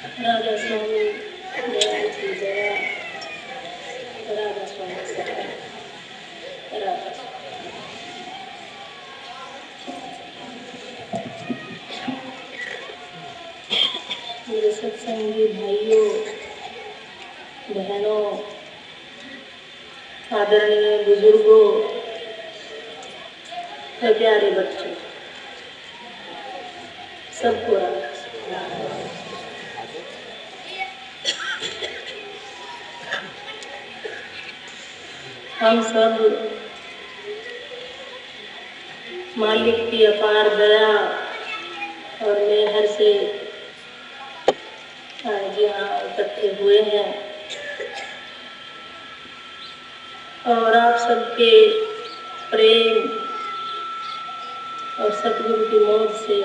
राधा स्वामी दयाल की जया, राधा स्वामी सदा, राधा। मेरे सत्संगी भाइयों, बहनों, आदरणीय बुजुर्गों और प्यारे बच्चों, सबको राधा। हम सब मालिक की अपार दया और मेहर से आज यहाँ इकट्ठे हुए हैं और आप सबके प्रेम और सतगुरु की मौज से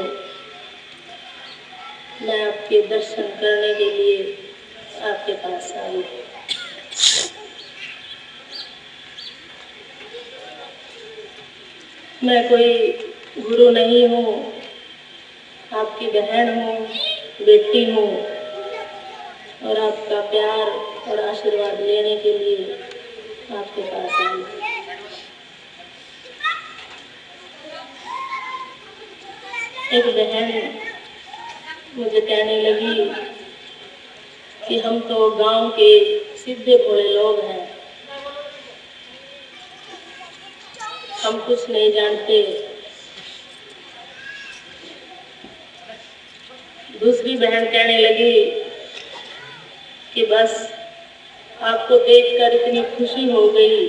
मैं आपके दर्शन करने के लिए आपके पास आई। मैं कोई गुरु नहीं हूँ, आपकी बहन हूँ, बेटी हूँ और आपका प्यार और आशीर्वाद लेने के लिए आपके पास आई। एक बहन मुझे कहने लगी कि हम तो गांव के सीधे भोले लोग हैं, हम कुछ नहीं जानते। दूसरी बहन कहने लगी कि बस आपको देखकर इतनी खुशी हो गई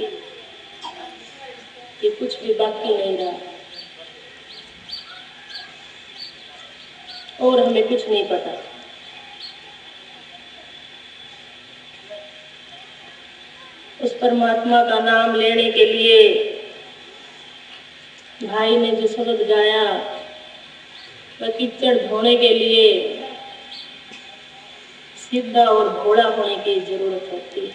कि कुछ भी बाकी नहीं रहा और हमें कुछ नहीं पता। उस परमात्मा का नाम लेने के लिए भाई ने जो शब्द गाया, वह कीचड़ धोने के लिए सीधा और भोला होने की जरूरत होती है।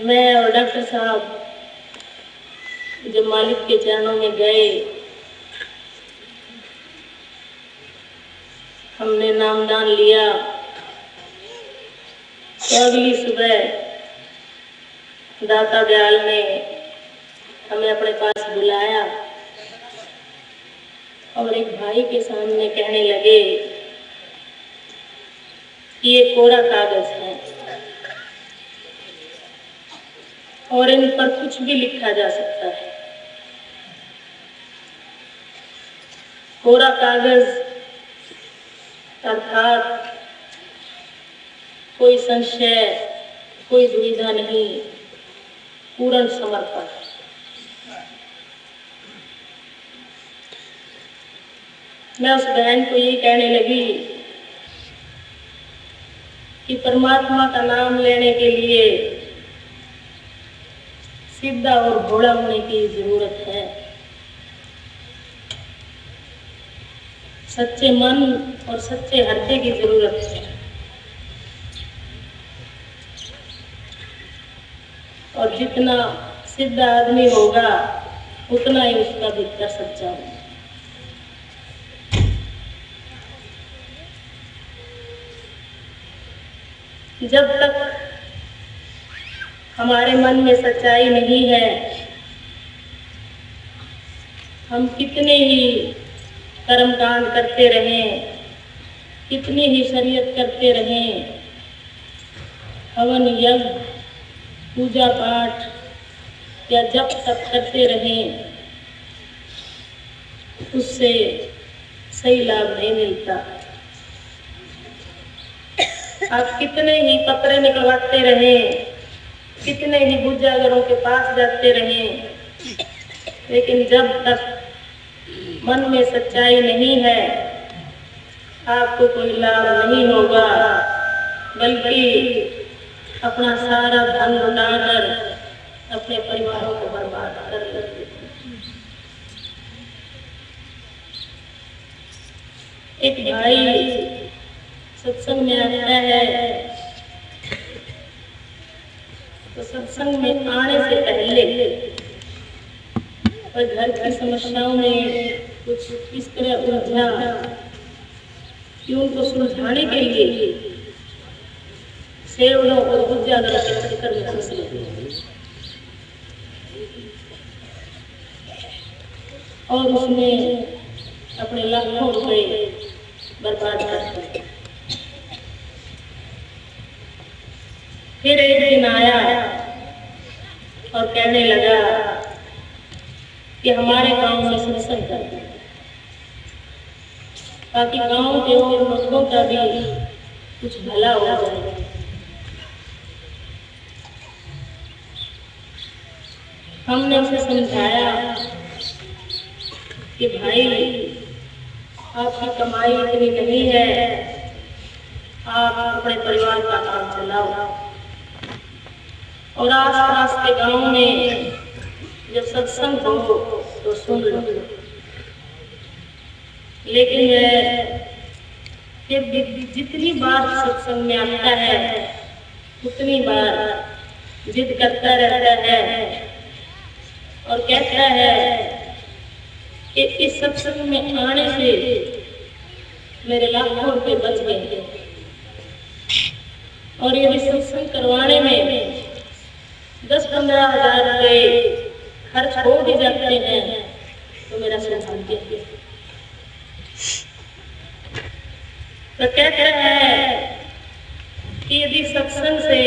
मैं और डॉक्टर साहब जब मालिक के चरणों में गए, हमने नामदान लिया, तो अगली सुबह दाता दयाल ने हमें अपने पास बुलाया और एक भाई के सामने कहने लगे कि ये कोरा कागज है और इन पर कुछ भी लिखा जा सकता है। कोरा कागज अर्थात कोई संशय, कोई दुविधा नहीं, पूर्ण समर्पण। मैं उस बहन को ये कहने लगी कि परमात्मा का नाम लेने के लिए सीधा और भोला होने की जरूरत है। सच्चे मन और सच्चे हृदय की जरूरत है और जितना सीधा आदमी होगा उतना ही उसका भीतर सच्चा होगा। जब तक हमारे मन में सच्चाई नहीं है, हम कितने ही कर्मकांड करते रहें, कितनी ही शरीयत करते रहें, हवन यज्ञ, पूजा पाठ या जप तप करते रहें, उससे सही लाभ नहीं मिलता। आप कितने ही पत्रे निकलवाते रहें, कितने ही बुजुर्गों के पास जाते रहें, लेकिन जब तक मन में सच्चाई नहीं है, आपको कोई लाभ नहीं होगा, बल्कि अपना सारा धन लुटाकर अपने परिवारों को बर्बाद कर लेते। एक भाई सत्संग में आता है, तो सत्संग में आने से पहले पर घर की समस्याओं में कुछ इस तरह उलझा कि उनको सुलझाने के लिए सेवलों और बुद्धियागरों के चक्कर में फंस गए और उसमें अपने लाखों रुपए बर्बाद कर दिए। फिर एक दिन आया और कहने लगा कि हमारे गांव में सत्संग कर दो ताकि गांव के और लोगों का भी कुछ भला हो जाए। हमने उसे समझाया कि भाई आपकी कमाई इतनी नहीं है, आप अपने परिवार का काम चलाओ और आस पास के गांव में जब सत्संग हो तो सुन लो। लेकिन जितनी बार सत्संग में आता है उतनी बार जिद करता रहता है और कहता है कि इस सत्संग में आने से मेरे लाखों रुपए बच गए और यदि सत्संग करवाने में 10-15 हजार रुपए खर्च हो भी जाते हैं तो मेरा सौभाग्य है। तो कहता है कि यदि सत्संग से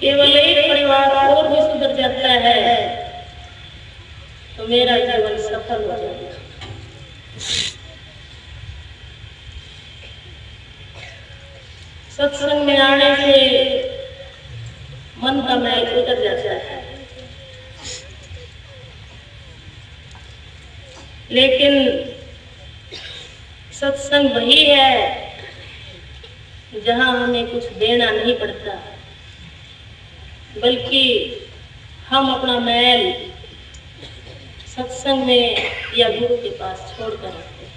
केवल एक परिवार और भी सुधर जाता है तो मेरा जीवन सफल हो जाएगा। सत्संग में आने से मन का मैल उतर जाता है, लेकिन सत्संग वही है जहां हमें कुछ देना नहीं पड़ता, बल्कि हम अपना मैल सत्संग में या गुरु के पास छोड़कर आते हैं।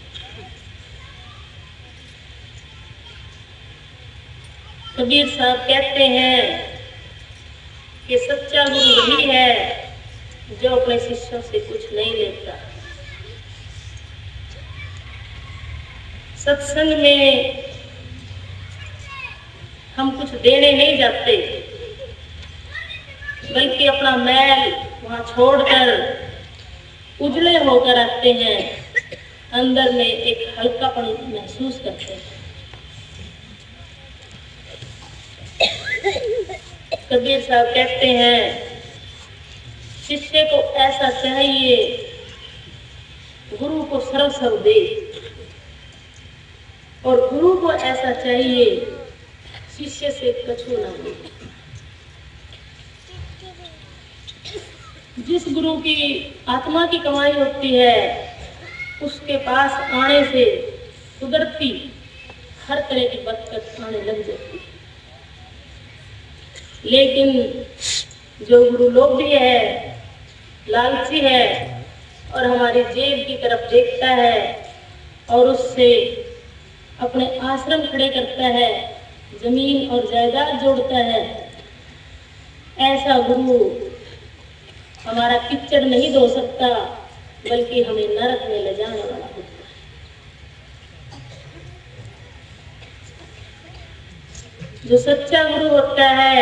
कबीर साहब कहते हैं कि सच्चा गुरु वही है जो अपने शिष्यों से कुछ नहीं लेता। सत्संग में हम कुछ देने नहीं जाते, बल्कि अपना मैल वहां छोड़कर उजले होकर आते हैं, अंदर में एक हल्कापन महसूस करते हैं। कबीर साहब कहते हैं शिष्य को ऐसा चाहिए गुरु को सर्व दे, और गुरु को ऐसा चाहिए शिष्य से कछु ना हो। जिस गुरु की आत्मा की कमाई होती है उसके पास आने से कुदरती हर तरह की बरकत आने लग जाती है। लेकिन जो गुरु लोभी है, लालची है और हमारी जेब की तरफ देखता है और उससे अपने आश्रम खड़े करता है, जमीन और जायदाद जोड़ता है, ऐसा गुरु हमारा किच्चड़ नहीं धो सकता, बल्कि हमें नरक में ले जाने वाला होता है। जो सच्चा गुरु होता है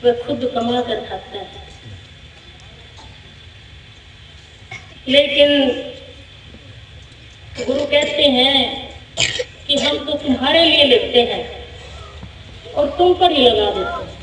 वह खुद कमा कर खाता है, लेकिन गुरु कहते हैं कि हम तो तुम्हारे लिए लेते हैं और तुम पर ही लगा देते हैं।